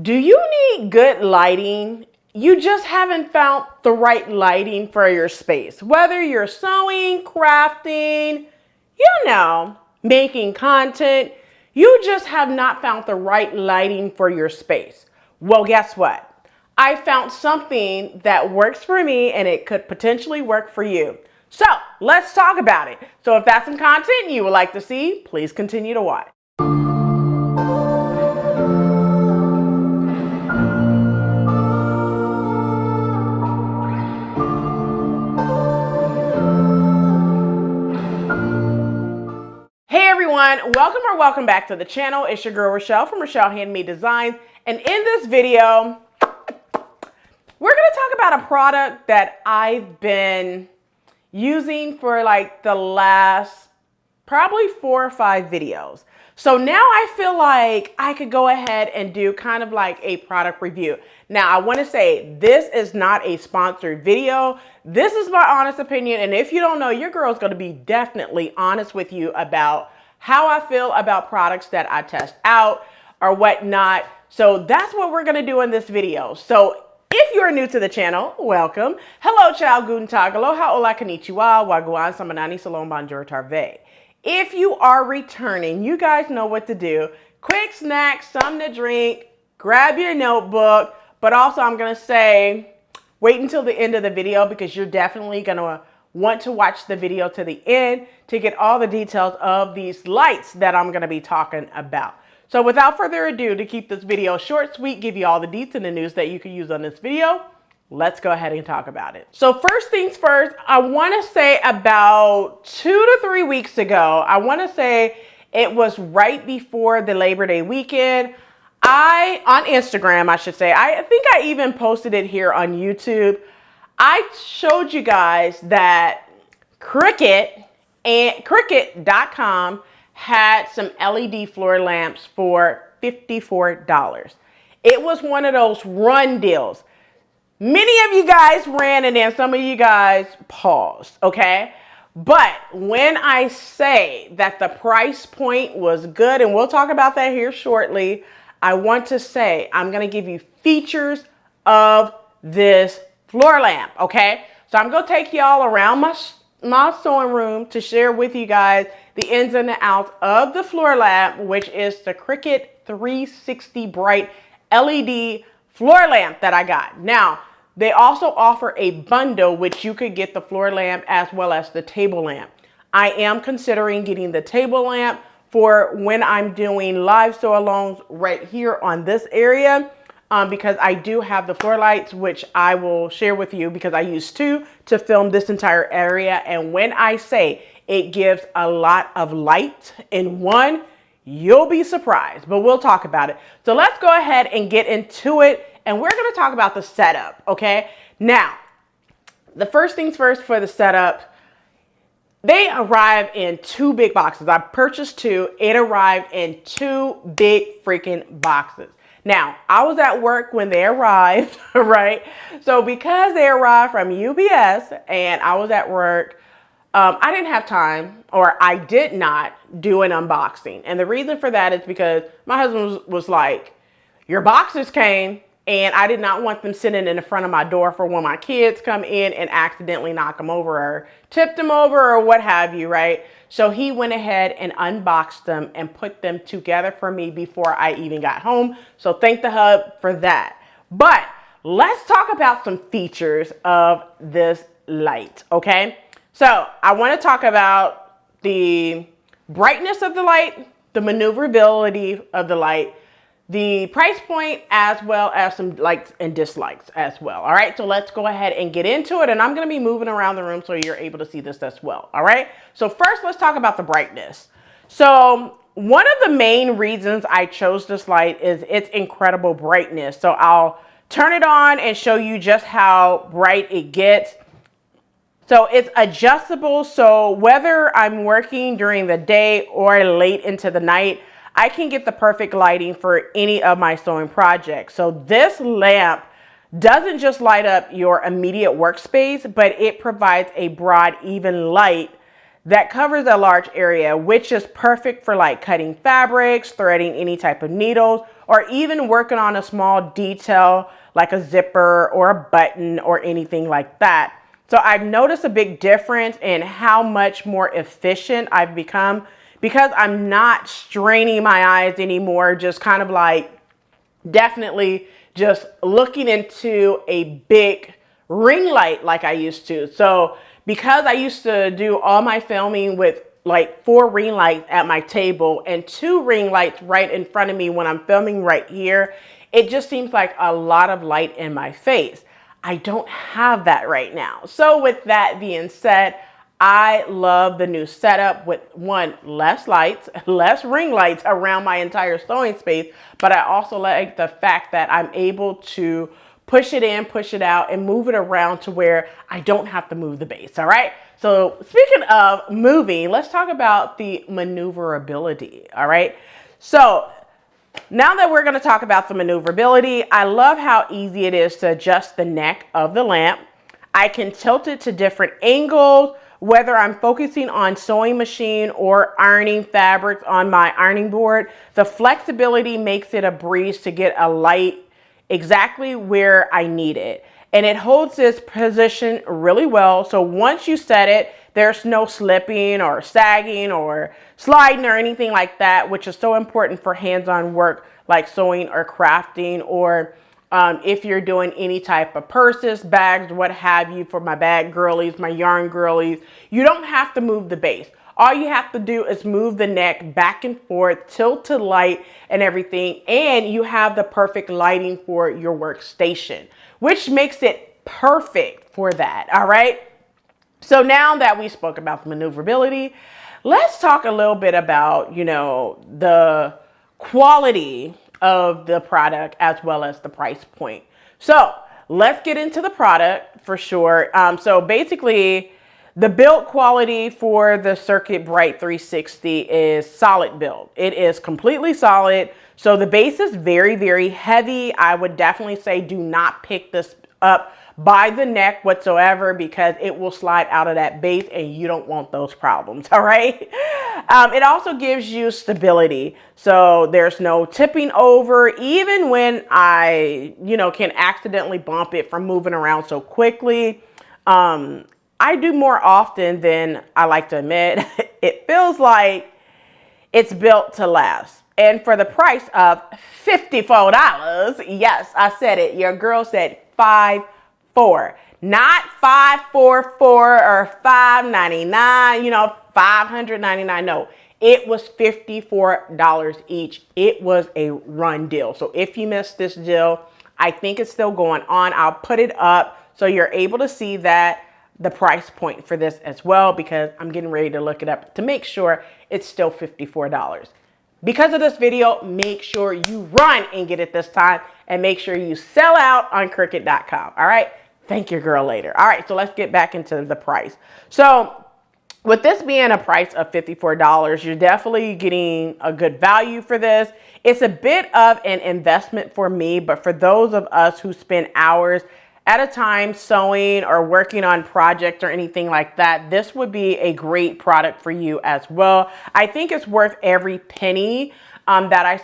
Do you need good lighting? You just haven't found the right lighting for your space. Whether you're sewing, crafting, making content, you just have not found the right lighting for your space. Well, guess what? I found something that works for me and it could potentially work for you. So let's talk about it. So if that's some content you would like to see, please continue to watch. Welcome back to the channel. It's your girl Rochelle from Rochelle.Handmade.Designs, and in this video we're going to talk about a product that I've been using for like the last probably 4 or 5 videos. So now I feel like I could go ahead and do kind of like a product review. Now I want to say this is not a sponsored video. This is my honest opinion, and if you don't know, your girl's going to be definitely honest with you about how I feel about products that I test out or whatnot. So that's what we're going to do in this video. So if you're new to the channel, welcome. Hello, Ciao, Guten, Aloha, Hola, Konnichiwa, Gwaan, Sabonani, Shalom, Bonjour, Tarve. If you are returning, you guys know what to do. Quick snack, something to drink, grab your notebook, but also I'm going to say, wait until the end of the video because you're definitely going to want to watch the video to the end to get all the details of these lights that I'm going to be talking about. So without further ado, to keep this video short, sweet, give you all the deets and the news that you can use on this video, let's go ahead and talk about it. So first things first, I want to say about 2 to 3 weeks ago, I want to say it was right before the Labor Day weekend, on Instagram, I should say, I think I even posted it here on YouTube. I showed you guys that Cricut and Cricut.com had some LED floor lamps for $54. It was one of those run deals. Many of you guys ran and then some of you guys paused, okay? But when I say that the price point was good, and we'll talk about that here shortly, I want to say I'm going to give you features of this floor lamp, okay? So I'm going to take y'all around my sewing room to share with you guys the ins and the outs of the floor lamp, which is the Cricut 360 Bright LED floor lamp that I got. Now, they also offer a bundle, which you could get the floor lamp as well as the table lamp. I am considering getting the table lamp for when I'm doing live sew-alongs right here on this area. Because I do have the floor lights, which I will share with you because I used 2 to film this entire area. And when I say it gives a lot of light in one, you'll be surprised, but we'll talk about it. So let's go ahead and get into it. And we're going to talk about the setup. Okay. Now, the first things first for the setup, they arrive in 2 big boxes. I purchased 2. It arrived in 2 big freaking boxes. Now, I was at work when they arrived, right? So because they arrived from UPS and I was at work, I didn't have time, or I did not do an unboxing. And the reason for that is because my husband was like, your boxes came, and I did not want them sitting in the front of my door for when my kids come in and accidentally knock them over or tip them over or what have you, right? So he went ahead and unboxed them and put them together for me before I even got home. So thank the hub for that. But let's talk about some features of this light, okay? So I want to talk about the brightness of the light, the maneuverability of the light, the price point, as well as some likes and dislikes as well. All right, so let's go ahead and get into it. And I'm going to be moving around the room so you're able to see this as well. All right, so first let's talk about the brightness. So one of the main reasons I chose this light is its incredible brightness. So I'll turn it on and show you just how bright it gets. So it's adjustable. So whether I'm working during the day or late into the night, I can get the perfect lighting for any of my sewing projects. So this lamp doesn't just light up your immediate workspace, but it provides a broad, even light that covers a large area, which is perfect for like cutting fabrics, threading any type of needles, or even working on a small detail like a zipper or a button or anything like that. So I've noticed a big difference in how much more efficient I've become because I'm not straining my eyes anymore, just kind of like definitely just looking into a big ring light like I used to. So because I used to do all my filming with like 4 ring lights at my table and 2 ring lights right in front of me when I'm filming right here, it just seems like a lot of light in my face. I don't have that right now. So with that being said, I love the new setup with less lights, less ring lights around my entire sewing space, but I also like the fact that I'm able to push it in, push it out, and move it around to where I don't have to move the base, all right? So speaking of moving, let's talk about the maneuverability, all right? So now that we're gonna talk about the maneuverability, I love how easy it is to adjust the neck of the lamp. I can tilt it to different angles, whether I'm focusing on sewing machine or ironing fabrics on my ironing board. The flexibility makes it a breeze to get a light exactly where I need it. And it holds this position really well. So once you set it, there's no slipping or sagging or sliding or anything like that, which is so important for hands-on work like sewing or crafting, or if you're doing any type of purses, bags, what have you, for my bag girlies, my yarn girlies, you don't have to move the base. All you have to do is move the neck back and forth, tilt to light and everything, and you have the perfect lighting for your workstation, which makes it perfect for that, all right? So now that we spoke about the maneuverability, let's talk a little bit about, you know, the quality of the product as well as the price point. So let's get into the product for sure. So basically, the build quality for the Cricut Bright 360 is solid build. It is completely solid. So the base is very, very heavy. I would definitely say do not pick this up by the neck whatsoever, because it will slide out of that base and you don't want those problems, all right? It also gives you stability. So there's no tipping over, even when I, you know, can accidentally bump it from moving around so quickly. I do more often than I like to admit. It feels like it's built to last. And for the price of $54, yes, I said it. Your girl said 54, not 544 or $5.99, you know, $599. No, it was $54 each. It was a run deal. So if you missed this deal, I think it's still going on. I'll put it up so you're able to see that, the price point for this as well, because I'm getting ready to look it up to make sure it's still $54. Because of this video, make sure you run and get it this time, and make sure you sell out on Cricut.com. All right. Thank your girl later. All right. So let's get back into the price. So with this being a price of $54, you're definitely getting a good value for this. It's a bit of an investment for me, but for those of us who spend hours at a time sewing or working on projects or anything like that, this would be a great product for you as well. I think it's worth every penny that I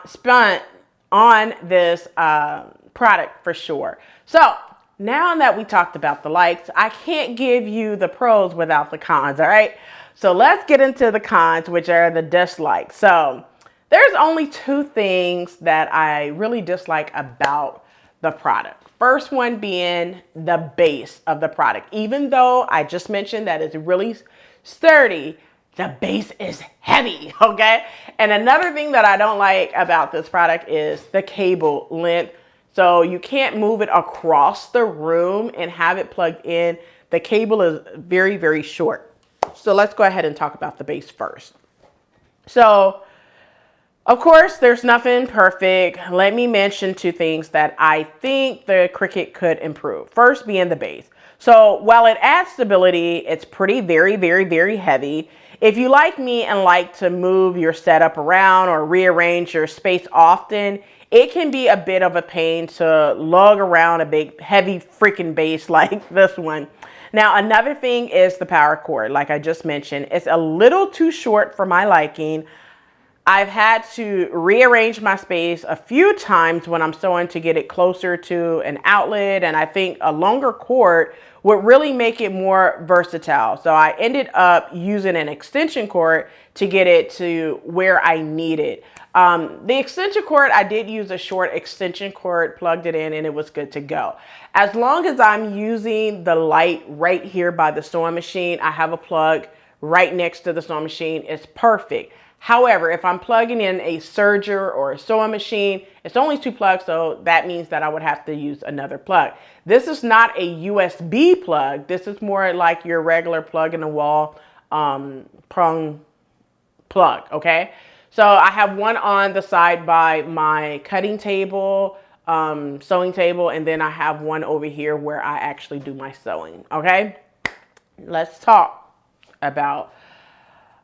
spent on this product for sure. So now that we talked about the likes, I can't give you the pros without the cons, all right? So let's get into the cons, which are the dislikes. So there's only 2 things that I really dislike about the product. First one being the base of the product. Even though I just mentioned that it's really sturdy, the base is heavy, okay? And another thing that I don't like about this product is the cable length. So you can't move it across the room and have it plugged in. The cable is very, very short. So let's go ahead and talk about the base first. So of course, there's nothing perfect. Let me mention 2 things that I think the Cricut could improve. First being the base. So while it adds stability, it's pretty very, very, very heavy. If you like me and like to move your setup around or rearrange your space often, it can be a bit of a pain to lug around a big, heavy freaking base like this one. Now, another thing is the power cord. Like I just mentioned, it's a little too short for my liking. I've had to rearrange my space a few times when I'm sewing to get it closer to an outlet, and I think a longer cord would really make it more versatile. So I ended up using an extension cord to get it to where I need it. The extension cord, I did use a short extension cord, plugged it in, and it was good to go. As long as I'm using the light right here by the sewing machine, I have a plug right next to the sewing machine, it's perfect. However, if I'm plugging in a serger or a sewing machine, it's only 2 plugs, so that means that I would have to use another plug. This is not a USB plug. This is more like your regular plug in the wall prong plug, okay? So I have one on the side by my cutting table, sewing table, and then I have one over here where I actually do my sewing, okay? Let's talk about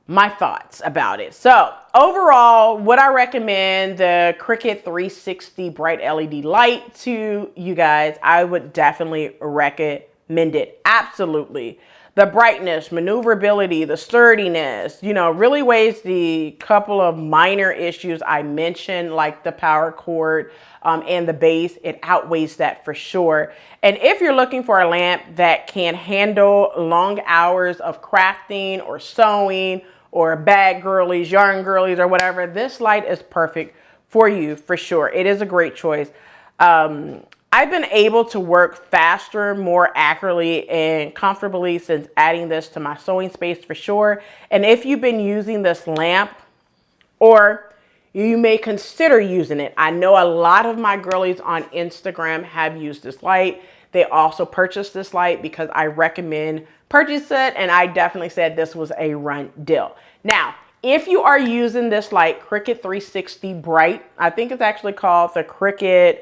my thoughts about it. So overall, would I recommend the Cricut 360 bright LED light to you guys? I would definitely recommend it. Absolutely. The brightness, maneuverability, the sturdiness, you know, really weighs the couple of minor issues I mentioned, like the power cord and the base. It outweighs that for sure. And if you're looking for a lamp that can handle long hours of crafting or sewing or bag girlies, yarn girlies, or whatever, this light is perfect for you for sure. It is a great choice. I've been able to work faster, more accurately, and comfortably since adding this to my sewing space for sure. And if you've been using this lamp, or you may consider using it, I know a lot of my girlies on Instagram have used this light. They also purchased this light because I recommend purchase it, and I definitely said this was a run deal. Now, if you are using this light, Cricut 360 Bright, I think it's actually called the Cricut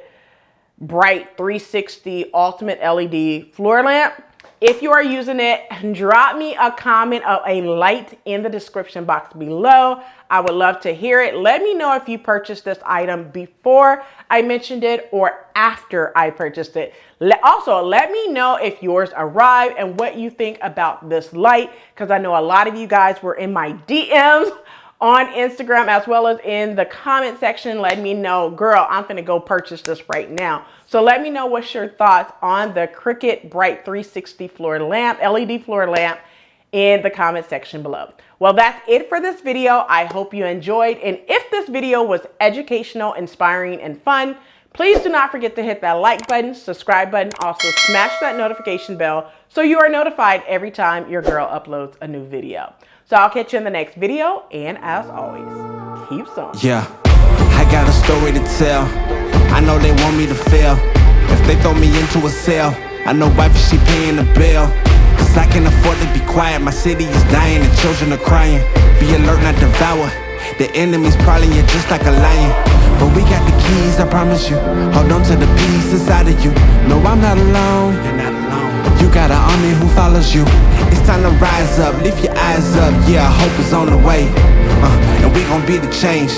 Bright 360 Ultimate LED Floor Lamp. If you are using it, drop me a comment of a light in the description box below. I would love to hear it. Let me know if you purchased this item before I mentioned it or after I purchased it. Also, let me know if yours arrived and what you think about this light, because I know a lot of you guys were in my DMs on Instagram as well as in the comment section. Let me know, girl, I'm gonna go purchase this right now. So let me know what's your thoughts on the Cricut Bright 360 floor lamp, LED floor lamp, in the comment section below. Well, that's it for this video. I hope you enjoyed. And if this video was educational, inspiring, and fun, please do not forget to hit that like button, subscribe button, also smash that notification bell so you are notified every time your girl uploads a new video. So I'll catch you in the next video, and as always, keep sewing. Yeah, I got a story to tell. I know they want me to fail. If they throw me into a cell, I know wife she paying the bill. Cause I can afford to be quiet. My city is dying and children are crying. Be alert, not devour. The enemy's prowling you just like a lion. But we got the keys, I promise you. Hold on to the peace inside of you. No, I'm not alone. You're not alone. You got an army who follows you. It's time to rise up, lift your eyes up. Yeah, hope is on the way. And we gon' be the change.